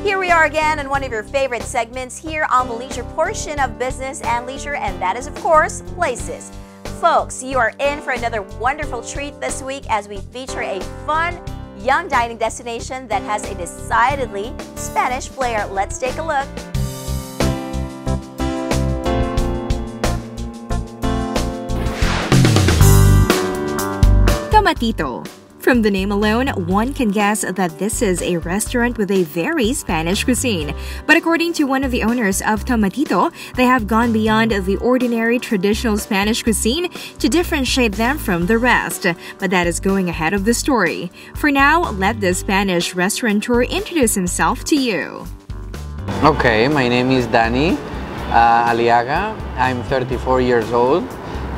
Here we are again in one of your favorite segments here on the leisure portion of Business and Leisure, and that is, of course, Places. Folks, you are in for another wonderful treat this week as we feature a fun, young dining destination that has a decidedly Spanish flair. Let's take a look. Tomatito. From the name alone, one can guess that this is a restaurant with a very Spanish cuisine. But according to one of the owners of Tomatito, they have gone beyond the ordinary traditional Spanish cuisine to differentiate them from the rest. But that is going ahead of the story. For now, let the Spanish restaurateur introduce himself to you. Okay, my name is Danny Aliaga. I'm 34 years old.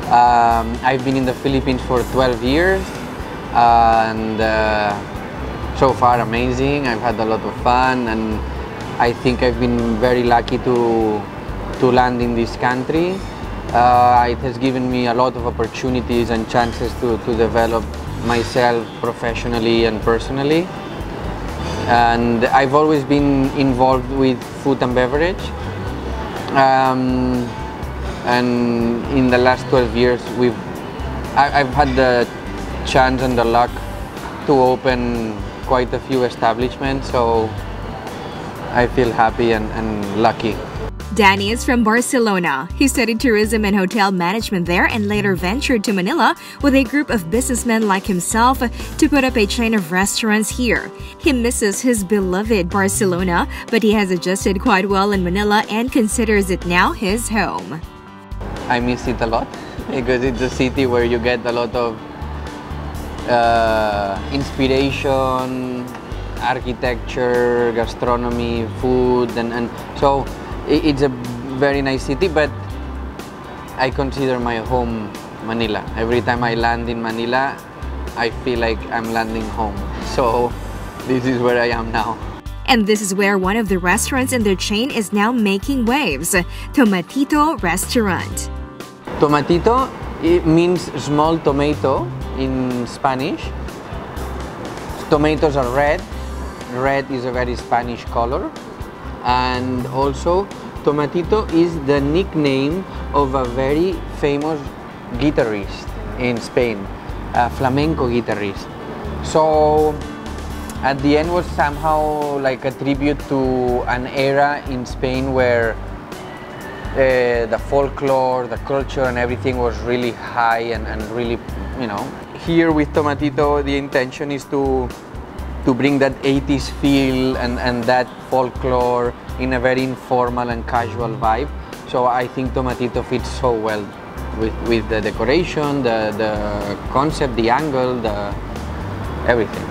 I've been in the Philippines for 12 years. And so far amazing. I've had a lot of fun, and I think I've been very lucky to land in this country. It has given me a lot of opportunities and chances to develop myself professionally and personally. And I've always been involved with food and beverage. And in the last 12 years, I've had the chance and the luck to open quite a few establishments, so I feel happy and lucky. Danny is from Barcelona. He studied tourism and hotel management there and later ventured to Manila with a group of businessmen like himself to put up a chain of restaurants here. He misses his beloved Barcelona, but he has adjusted quite well in Manila and considers it now his home. I miss it a lot because it's a city where you get a lot of inspiration, architecture, gastronomy, food, and so it's a very nice city, but I consider my home Manila. Every time I land in Manila, I feel like I'm landing home. So this is where I am now. And this is where one of the restaurants in their chain is now making waves, Tomatito Restaurant. Tomatito, it means small tomato in Spanish. Tomatoes are red. Red is a very Spanish color. And also, Tomatito is the nickname of a very famous guitarist in Spain, a flamenco guitarist. So at the end was somehow like a tribute to an era in Spain where the folklore, the culture and everything was really high and really, you know. Here with Tomatito, the intention is to bring that 80s feel and that folklore in a very informal and casual vibe. So I think Tomatito fits so well with the decoration, the concept, the angle, everything.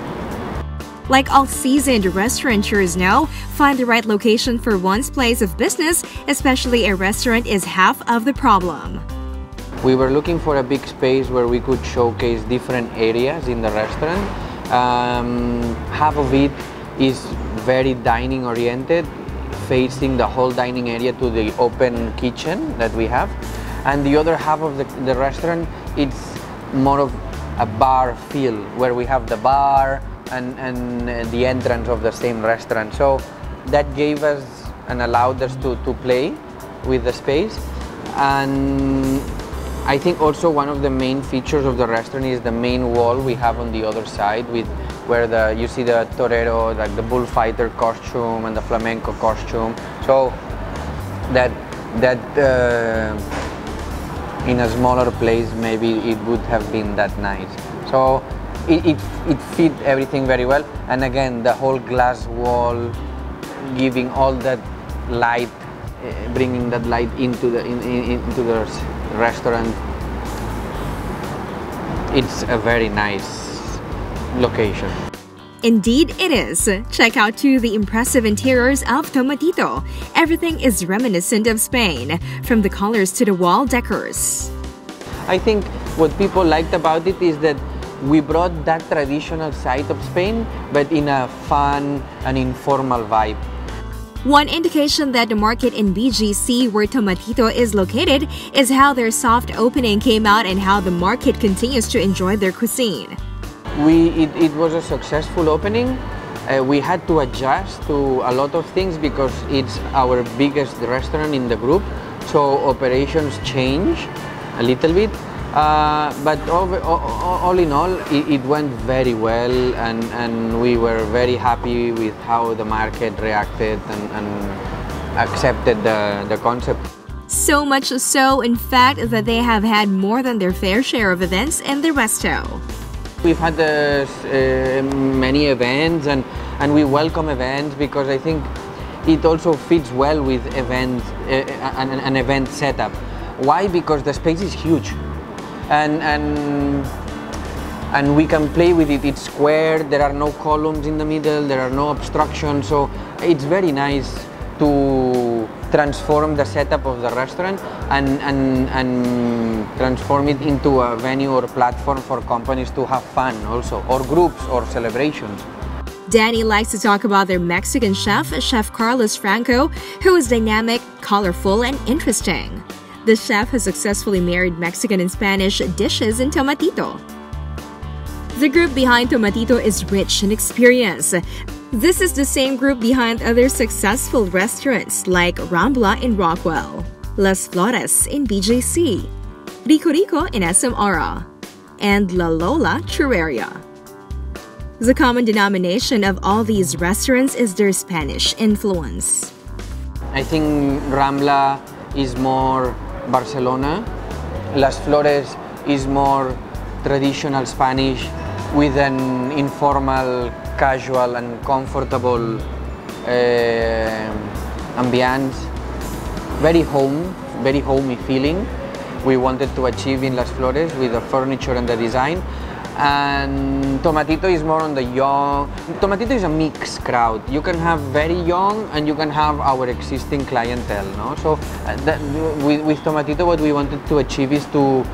Like all seasoned restaurateurs know, find the right location for one's place of business, especially a restaurant, is half of the problem. We were looking for a big space where we could showcase different areas in the restaurant. Half of it is very dining oriented, facing the whole dining area to the open kitchen that we have. And the other half of the restaurant, it's more of a bar feel, where we have the bar and the entrance of the same restaurant. So that gave us and allowed us to play with the space. And I think also one of the main features of the restaurant is the main wall we have on the other side, where you see the torero, like the bullfighter costume and the flamenco costume. So that in a smaller place maybe it would have been that nice. So it fit everything very well, and again the whole glass wall giving all that light, bringing that light into the restaurant. It's a very nice location. Indeed it is. Check out too the impressive interiors of Tomatito. Everything is reminiscent of Spain, from the colors to the wall decors. I think what people liked about it is that we brought that traditional side of Spain, but in a fun and informal vibe. One indication that the market in BGC, where Tomatito is located, is how their soft opening came out and how the market continues to enjoy their cuisine. It was a successful opening. we had to adjust to a lot of things because it's our biggest restaurant in the group, so operations change a little bit. But all in all, it went very well, and we were very happy with how the market reacted and accepted the concept. So much so, in fact, that they have had more than their fair share of events in the resto. We've had many events, and we welcome events because I think it also fits well with events, an event setup. Why? Because the space is huge, and we can play with it. It's square. There are no columns in the middle. There are no obstructions. So it's very nice to transform the setup of the restaurant and transform it into a venue or platform for companies to have fun also, or groups or celebrations. Danny likes to talk about their Mexican chef, Chef Carlos Franco, who is dynamic, colorful, and interesting. The chef has successfully married Mexican and Spanish dishes in Tomatito. The group behind Tomatito is rich in experience. This is the same group behind other successful restaurants like Rambla in Rockwell, Las Flores in BJC, Rico Rico in SM Aura, and La Lola Churreria. The common denomination of all these restaurants is their Spanish influence. I think Rambla is more Barcelona, Las Flores is more traditional Spanish with an informal, casual and comfortable ambiance, very homey feeling we wanted to achieve in Las Flores with the furniture and the design. And Tomatito is more on the young. Tomatito is a mixed crowd. You can have very young and you can have our existing clientele, no? So with Tomatito, what we wanted to achieve is to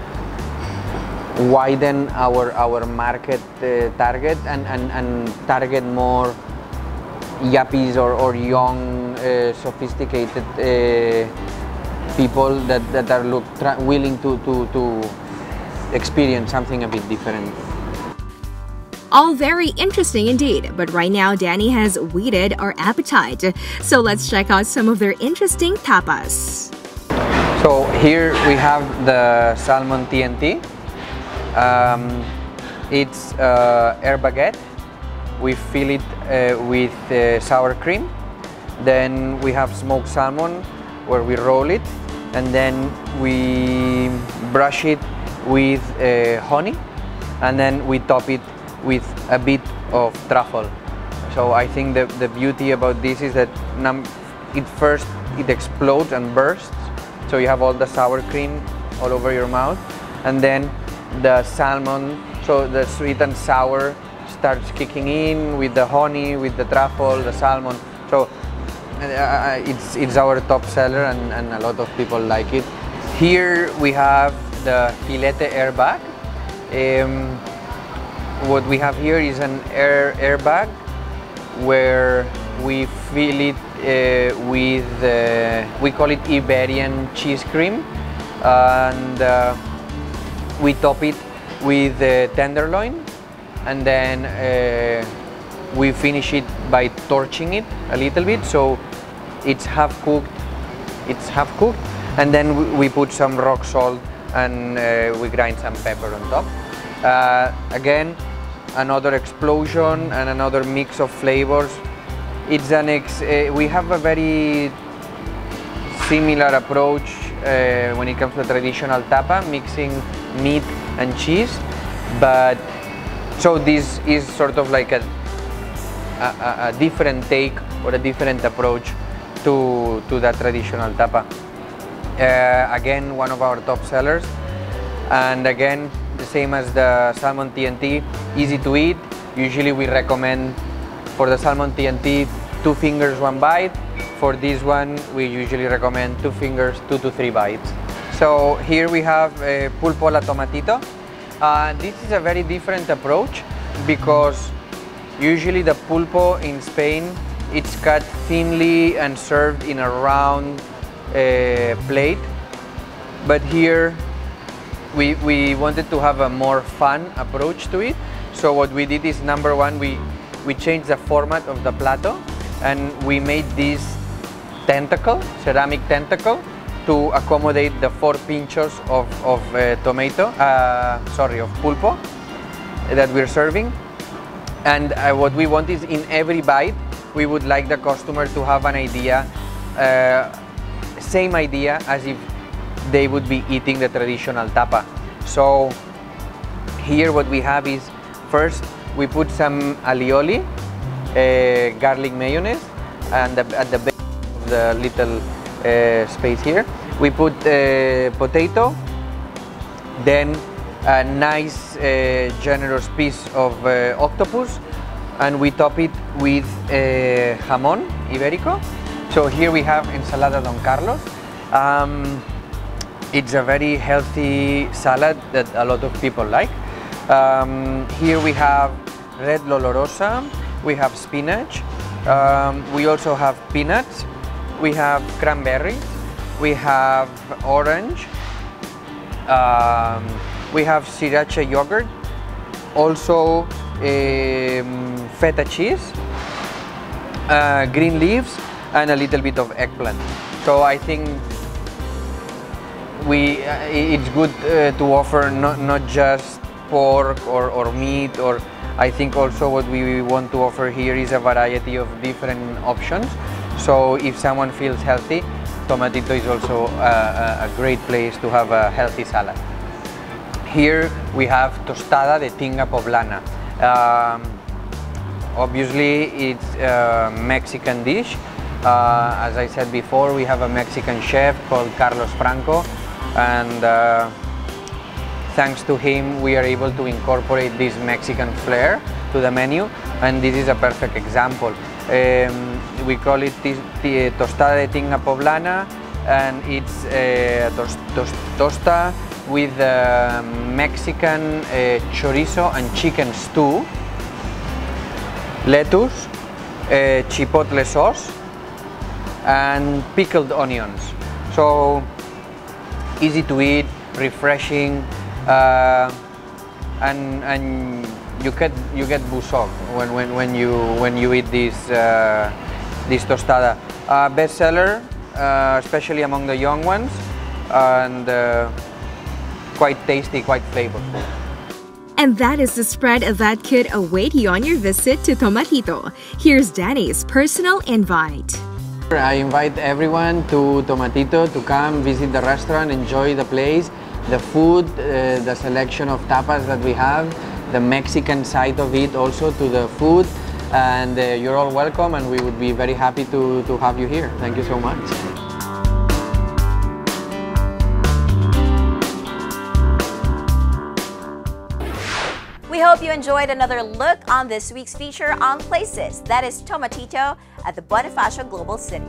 widen our market target and target more yuppies or young, sophisticated people that are willing to experience something a bit different. All very interesting indeed, but right now Danny has wheated our appetite. So let's check out some of their interesting tapas. So here we have the salmon TNT. It's air baguette. We fill it with sour cream. Then we have smoked salmon where we roll it, and then we brush it with honey, and then we top it with a bit of truffle. So I think the beauty about this is that it explodes and bursts, so you have all the sour cream all over your mouth, and then the salmon, so the sweet and sour starts kicking in with the honey, with the truffle, the salmon. So it's our top seller, and a lot of people like it. Here we have the filete airbag. What we have here is an airbag where we fill it with, we call it Iberian cheese cream, and we top it with tenderloin, and then we finish it by torching it a little bit, so it's half cooked, and then we put some rock salt and we grind some pepper on top. Again, another explosion and another mix of flavors. It's we have a very similar approach when it comes to traditional tapa, mixing meat and cheese, but so this is sort of like a different take or a different approach to that traditional tapa. Again, one of our top sellers, and again the same as the salmon TNT, easy to eat. Usually we recommend for the salmon TNT 2 fingers 1 bite. For this one we usually recommend 2 fingers 2 to 3 bites. So here we have pulpo alla tomatito. This is a very different approach because usually the pulpo in Spain, it's cut thinly and served in a round plate, but here we wanted to have a more fun approach to it. So what we did is, number one, we we changed the format of the plato, and we made this tentacle, ceramic tentacle, to accommodate the 4 pinchos of tomato, of pulpo that we're serving. And what we want is, in every bite, we would like the customer to have an idea, same idea as if they would be eating the traditional tapa. So here what we have is, first we put some alioli, garlic mayonnaise, and at the base of the little space here we put potato, then a nice generous piece of octopus, and we top it with jamón ibérico. So here we have ensalada Don Carlos. It's a very healthy salad that a lot of people like. Here we have red lolorosa, we have spinach, we also have peanuts, we have cranberries, we have orange, we have sriracha yogurt, also feta cheese, green leaves, and a little bit of eggplant. So I think it's good to offer not just pork or meat, or I think also what we want to offer here is a variety of different options. So if someone feels healthy, Tomatito is also a great place to have a healthy salad. Here we have tostada de tinga poblana. Obviously it's a Mexican dish. As I said before, we have a Mexican chef called Carlos Franco, and thanks to him we are able to incorporate this Mexican flair to the menu, and this is a perfect example. We call it tostada de tinga poblana, and it's tosta with Mexican chorizo and chicken stew, lettuce, chipotle sauce, and pickled onions. So easy to eat, refreshing, and you get busog when you eat this tostada. Bestseller, especially among the young ones, and quite tasty, quite flavorful. And that is the spread that could await you on your visit to Tomatito. Here's Danny's personal invite. I invite everyone to Tomatito to come visit the restaurant, enjoy the place, the food, the selection of tapas that we have, the Mexican side of it also to the food, and you're all welcome, and we would be very happy to have you here. Thank you so much. We hope you enjoyed another look on this week's feature on Places. That is Tomatito at the Bonifacio Global City.